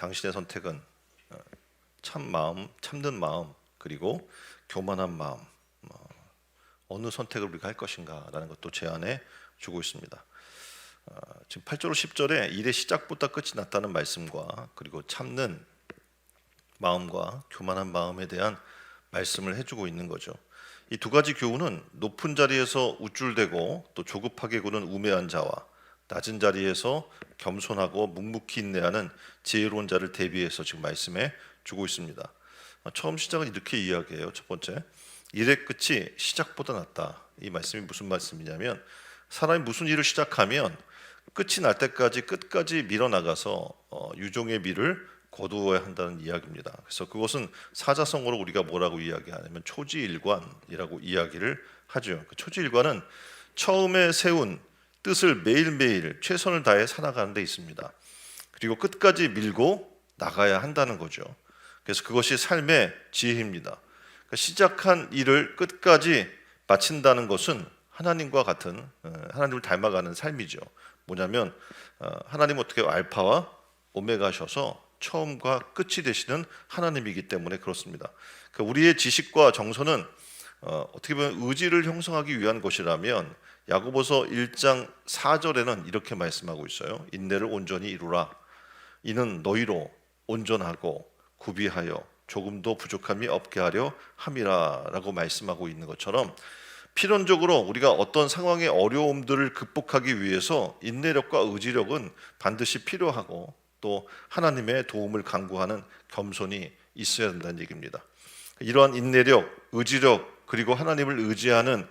당신의 선택은 참 마음, 참는 마음, 그리고 교만한 마음, 어느 선택을 우리가 할 것인가라는 것도 제안해 주고 있습니다. 지금 8절 10절에 일의 시작보다 끝이 났다는 말씀과 그리고 참는 마음과 교만한 마음에 대한 말씀을 해주고 있는 거죠. 이 두 가지 교훈은 높은 자리에서 우쭐대고 또 조급하게 구는 우매한 자와 낮은 자리에서 겸손하고 묵묵히 인내하는 지혜로운 자를 대비해서 지금 말씀해 주고 있습니다. 처음 시작은 이렇게 이야기해요. 첫 번째, 일의 끝이 시작보다 낫다. 이 말씀이 무슨 말씀이냐면 사람이 무슨 일을 시작하면 끝이 날 때까지 끝까지 밀어나가서 유종의 미를 거두어야 한다는 이야기입니다. 그래서 그것은 사자성어로 우리가 뭐라고 이야기하냐면 초지일관이라고 이야기를 하죠. 그 초지일관은 처음에 세운 뜻을 매일매일 최선을 다해 살아가는 데 있습니다. 그리고 끝까지 밀고 나가야 한다는 거죠. 그래서 그것이 삶의 지혜입니다. 그러니까 시작한 일을 끝까지 마친다는 것은 하나님과 같은 하나님을 닮아가는 삶이죠. 뭐냐면 하나님 어떻게 알파와 오메가셔서 처음과 끝이 되시는 하나님이기 때문에 그렇습니다. 그러니까 우리의 지식과 정서는 어떻게 보면 의지를 형성하기 위한 것이라면 야고보서 1장 4절에는 이렇게 말씀하고 있어요. 인내를 온전히 이루라. 이는 너희로 온전하고 구비하여 조금도 부족함이 없게 하려 함이라 라고 말씀하고 있는 것처럼 필연적으로 우리가 어떤 상황의 어려움들을 극복하기 위해서 인내력과 의지력은 반드시 필요하고 또 하나님의 도움을 간구하는 겸손이 있어야 된다는 얘기입니다. 이러한 인내력, 의지력 그리고 하나님을 의지하는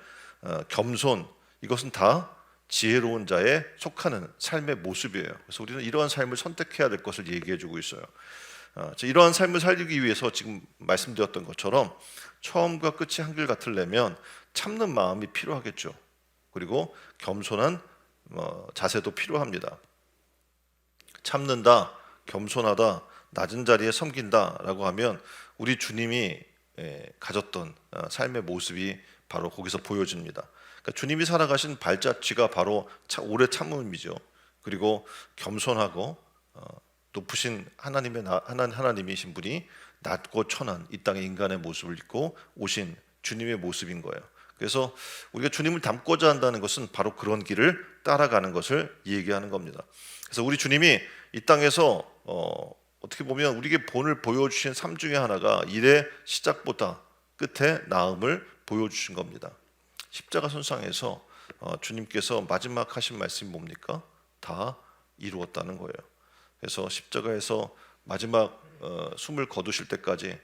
겸손, 이것은 다 지혜로운 자에 속하는 삶의 모습이에요. 그래서 우리는 이러한 삶을 선택해야 될 것을 얘기해 주고 있어요. 이러한 삶을 살기 위해서 지금 말씀드렸던 것처럼 처음과 끝이 한결같으려면 참는 마음이 필요하겠죠. 그리고 겸손한 자세도 필요합니다. 참는다, 겸손하다, 낮은 자리에 섬긴다라고 하면 우리 주님이 가졌던 삶의 모습이 바로 거기서 보여집니다. 그러니까 주님이 살아가신 발자취가 바로 오래 참음이죠. 그리고 겸손하고 높으신 하나님이신 분이 낮고 천한 이 땅의 인간의 모습을 입고 오신 주님의 모습인 거예요. 그래서 우리가 주님을 닮고자 한다는 것은 바로 그런 길을 따라가는 것을 얘기하는 겁니다. 그래서 우리 주님이 이 땅에서 어떻게 보면 우리에게 본을 보여주신 삶 중에 하나가 일의 시작보다 끝의 나음을 보여주신 겁니다. 십자가 선상에서 주님께서 마지막 하신 말씀이 뭡니까? 다 이루었다는 거예요. 그래서 십자가에서 마지막 숨을 거두실 때까지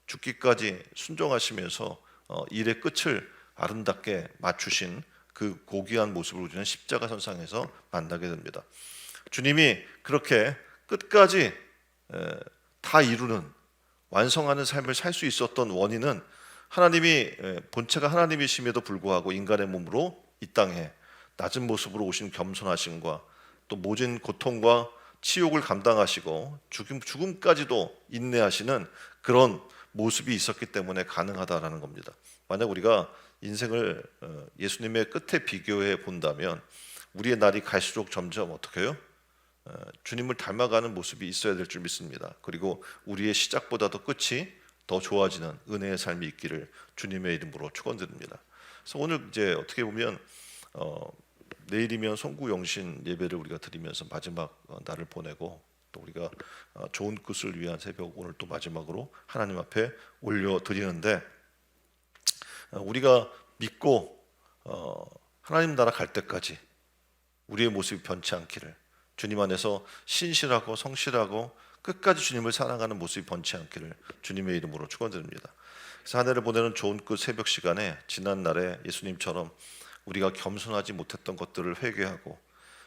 죽기까지 순종하시면서 일의 끝을 아름답게 맞추신 그 고귀한 모습을 우리는 십자가 선상에서 만나게 됩니다. 주님이 그렇게 끝까지 다 이루는 완성하는 삶을 살 수 있었던 원인은 하나님이 본체가 하나님이심에도 불구하고 인간의 몸으로 이 땅에 낮은 모습으로 오신 겸손하심과 또 모진 고통과 치욕을 감당하시고 죽음까지도 인내하시는 그런 모습이 있었기 때문에 가능하다라는 겁니다. 만약 우리가 인생을 예수님의 끝에 비교해 본다면 우리의 날이 갈수록 점점 어떻게 해요? 주님을 닮아가는 모습이 있어야 될 줄 믿습니다. 그리고 우리의 시작보다도 끝이 더 좋아지는 은혜의 삶이 있기를 주님의 이름으로 축원드립니다. 그래서 오늘 이제 어떻게 보면 내일이면 송구영신 예배를 우리가 드리면서 마지막 날을 보내고 또 우리가 좋은 끝을 위한 새벽 오늘 또 마지막으로 하나님 앞에 올려 드리는데 우리가 믿고 하나님 나라 갈 때까지 우리의 모습이 변치 않기를 주님 안에서 신실하고 성실하고 끝까지 주님을 사랑하는 모습이 변치 않기를 주님의 이름으로 축원드립니다. 그래서 한 해를 보내는 좋은 끝 새벽 시간에 지난 날에 예수님처럼 우리가 겸손하지 못했던 것들을 회개하고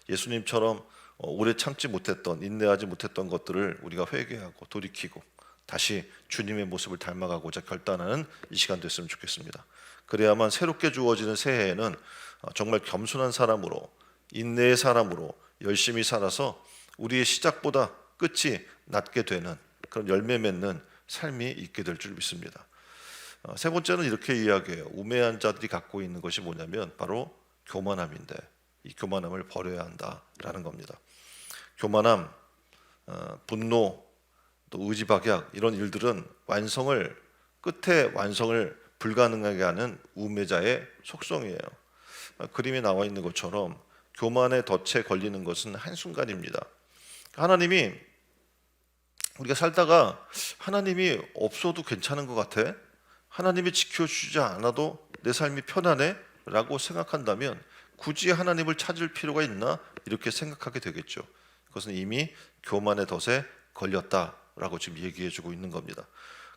예수님처럼 오래 참지 못했던 인내하지 못했던 것들을 우리가 회개하고 돌이키고 다시 주님의 모습을 닮아가고자 결단하는 이 시간 됐으면 좋겠습니다. 그래야만 새롭게 주어지는 새해에는 정말 겸손한 사람으로 인내의 사람으로 열심히 살아서 우리의 시작보다 끝이 낮게 되는 그런 열매 맺는 삶이 있게 될 줄 믿습니다. 세 번째는 이렇게 이야기해요. 우매한 자들이 갖고 있는 것이 뭐냐면 바로 교만함인데 이 교만함을 버려야 한다라는 겁니다. 교만함, 분노, 또 의지박약 이런 일들은 끝에 완성을 불가능하게 하는 우매자의 속성이에요. 그림에 나와 있는 것처럼 교만의 덫에 걸리는 것은 한순간입니다. 하나님이 우리가 살다가 하나님이 없어도 괜찮은 것 같아, 하나님이 지켜주지 않아도 내 삶이 편하네 라고 생각한다면 굳이 하나님을 찾을 필요가 있나 이렇게 생각하게 되겠죠. 그것은 이미 교만의 덫에 걸렸다라고 지금 얘기해주고 있는 겁니다.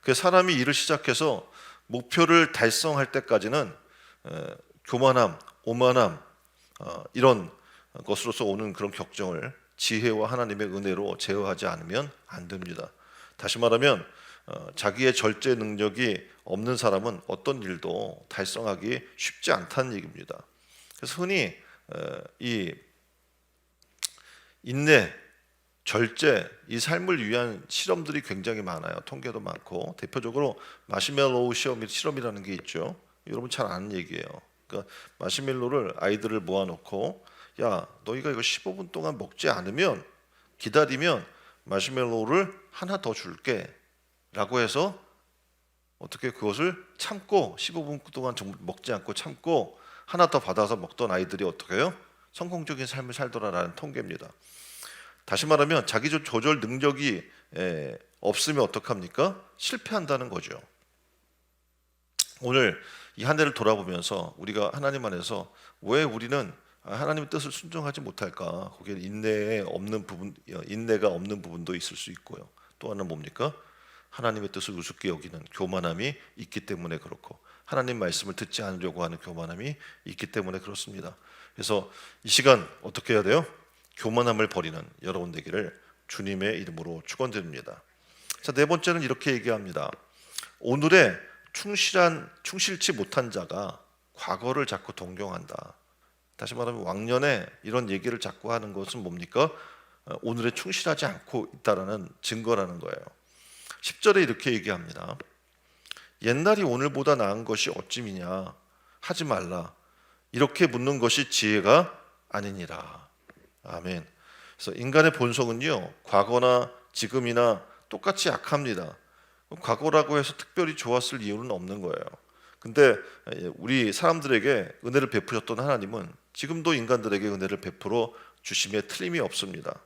그래서 사람이 일을 시작해서 목표를 달성할 때까지는 교만함, 오만함 이런 것으로서 오는 그런 격정을 지혜와 하나님의 은혜로 제어하지 않으면 안 됩니다. 다시 말하면 자기의 절제 능력이 없는 사람은 어떤 일도 달성하기 쉽지 않다는 얘기입니다. 그래서 흔히 이 인내, 절제, 이 삶을 위한 실험들이 굉장히 많아요. 통계도 많고 대표적으로 마시멜로우 실험이라는 게 있죠. 여러분 잘 아는 얘기예요. 그러니까 마시멜로를 아이들을 모아놓고 야, 너희가 이거 15분 동안 먹지 않으면 기다리면 마시멜로우를 하나 더 줄게 라고 해서 어떻게 그것을 참고 15분 동안 먹지 않고 참고 하나 더 받아서 먹던 아이들이 어떻게 해요? 성공적인 삶을 살더라라는 통계입니다. 다시 말하면 자기 조절 능력이 없으면 어떡합니까? 실패한다는 거죠. 오늘 이 한 해를 돌아보면서 우리가 하나님 안에서 왜 우리는 하나님의 뜻을 순종하지 못할까? 거기에 인내가 없는 부분도 있을 수 있고요. 또 하나는 뭡니까? 하나님의 뜻을 우습게 여기는 교만함이 있기 때문에 그렇고 하나님 말씀을 듣지 않으려고 하는 교만함이 있기 때문에 그렇습니다. 그래서 이 시간 어떻게 해야 돼요? 교만함을 버리는 여러분 되기를 주님의 이름으로 축원드립니다. 자, 네 번째는 이렇게 얘기합니다. 오늘에 충실치 못한 자가 과거를 자꾸 동경한다. 다시 말하면 왕년에 이런 얘기를 자꾸 하는 것은 뭡니까? 오늘에 충실하지 않고 있다라는 증거라는 거예요. 10절에 이렇게 얘기합니다. 옛날이 오늘보다 나은 것이 어찌미냐 하지 말라. 이렇게 묻는 것이 지혜가 아니니라. 아멘. 그래서 인간의 본성은요, 과거나 지금이나 똑같이 약합니다. 과거라고 해서 특별히 좋았을 이유는 없는 거예요. 근데 우리 사람들에게 은혜를 베푸셨던 하나님은 지금도 인간들에게 은혜를 베풀어 주심에 틀림이 없습니다.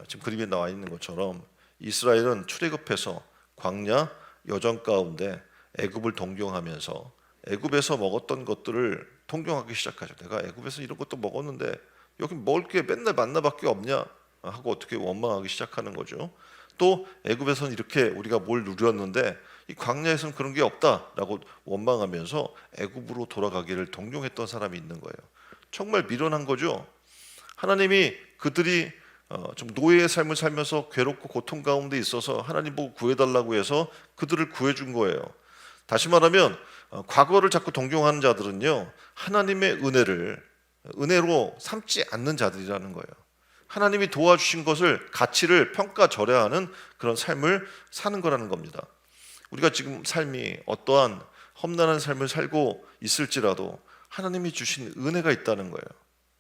지금 그림에 나와 있는 것처럼 이스라엘은 출애굽해서 광야 여정 가운데 애굽을 동경하면서 애굽에서 먹었던 것들을 동경하기 시작하죠. 내가 애굽에서 이런 것도 먹었는데 여기 먹을 게 맨날 만나밖에 없냐 하고 어떻게 원망하기 시작하는 거죠. 또 애굽에서는 이렇게 우리가 뭘 누렸는데 이 광야에서는 그런 게 없다라고 원망하면서 애굽으로 돌아가기를 동경했던 사람이 있는 거예요. 정말 미련한 거죠. 하나님이 그들이 좀 노예의 삶을 살면서 괴롭고 고통 가운데 있어서 하나님 보고 구해달라고 해서 그들을 구해준 거예요. 다시 말하면 과거를 자꾸 동경하는 자들은요, 하나님의 은혜로 삼지 않는 자들이라는 거예요. 하나님이 도와주신 것을 가치를 평가절하하는 그런 삶을 사는 거라는 겁니다. 우리가 지금 삶이 어떠한 험난한 삶을 살고 있을지라도 하나님이 주신 은혜가 있다는 거예요.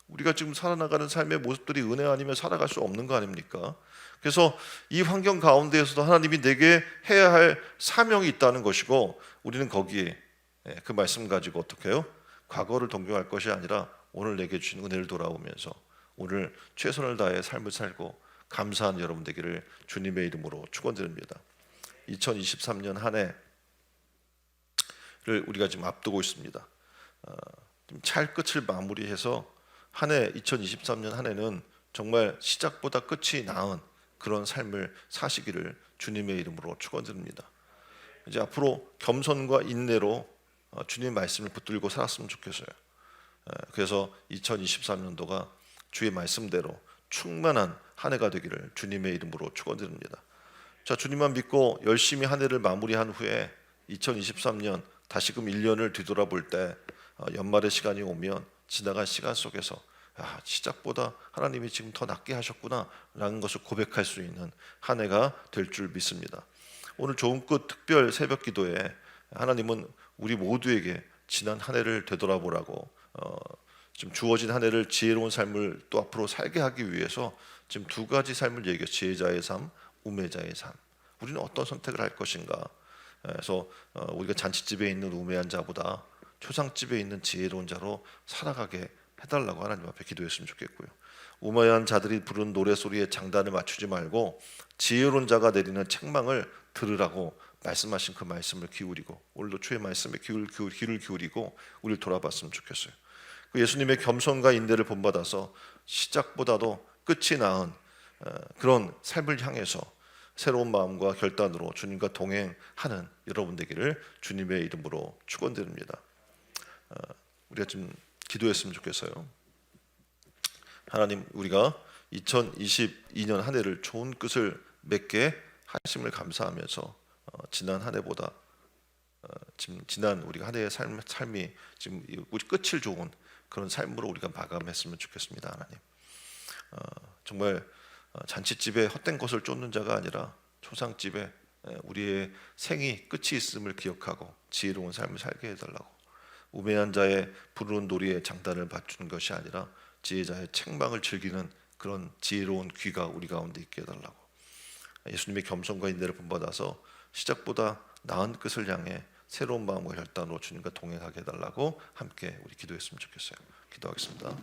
우리가 지금 살아나가는 삶의 모습들이 은혜 아니면 살아갈 수 없는 거 아닙니까? 그래서 이 환경 가운데에서도 하나님이 내게 해야 할 사명이 있다는 것이고 우리는 거기에 그 말씀 가지고 어떻게 해요? 과거를 동경할 것이 아니라 오늘 내게 주신 은혜를 돌아오면서 오늘 최선을 다해 삶을 살고 감사한 여러분 되기를 주님의 이름으로 축원드립니다. 2023년 한 해를 우리가 지금 앞두고 있습니다. 좀 잘 끝을 마무리해서 한 해 2023년 한 해는 정말 시작보다 끝이 나은 그런 삶을 사시기를 주님의 이름으로 축원드립니다. 이제 앞으로 겸손과 인내로 주님의 말씀을 붙들고 살았으면 좋겠어요. 그래서 2023년도가 주의 말씀대로 충만한 한 해가 되기를 주님의 이름으로 축원드립니다. 자, 주님만 믿고 열심히 한 해를 마무리한 후에 2023년 다시금 1년을 뒤돌아볼 때 연말의 시간이 오면 지나간 시간 속에서 시작보다 하나님이 지금 더 낫게 하셨구나 라는 것을 고백할 수 있는 한 해가 될 줄 믿습니다. 오늘 좋은 끝 특별 새벽 기도에 하나님은 우리 모두에게 지난 한 해를 되돌아보라고 지금 주어진 한 해를 지혜로운 삶을 또 앞으로 살게 하기 위해서 지금 두 가지 삶을 얘기해요. 지혜자의 삶, 우매자의 삶. 우리는 어떤 선택을 할 것인가. 그래서 우리가 잔치집에 있는 우매한 자보다 초상집에 있는 지혜로운 자로 살아가게 해달라고 하나님 앞에 기도했으면 좋겠고요. 우매한 자들이 부르는 노래소리에 장단을 맞추지 말고 지혜로운 자가 내리는 책망을 들으라고 말씀하신 그 말씀을 기울이고, 오늘도 주의 말씀에 귀를 기울이고 우리를 돌아봤으면 좋겠어요. 그 예수님의 겸손과 인내를 본받아서 시작보다도 끝이 나은 그런 삶을 향해서 새로운 마음과 결단으로 주님과 동행하는 여러분 되기를 주님의 이름으로 축원드립니다. 우리가 좀 기도했으면 좋겠어요. 하나님, 우리가 2022년 한 해를 좋은 끝을 맺게 하심을 감사하면서 지난 한 해보다 지난 우리가 한 해의 삶이 지금 우리 끝을 좋은 그런 삶으로 우리가 마감했으면 좋겠습니다. 하나님, 정말 잔치집에 헛된 것을 쫓는 자가 아니라 초상집에 우리의 생이 끝이 있음을 기억하고 지혜로운 삶을 살게 해달라고, 우매한 자의 부르는 놀이에 장단을 맞추는 것이 아니라 지혜자의 책망을 즐기는 그런 지혜로운 귀가 우리 가운데 있게 해달라고, 예수님의 겸손과 인내를 본받아서 시작보다 나은 끝을 향해 새로운 마음과 결단으로 주님과 동행하게 해달라고 함께 우리 기도했으면 좋겠어요. 기도하겠습니다.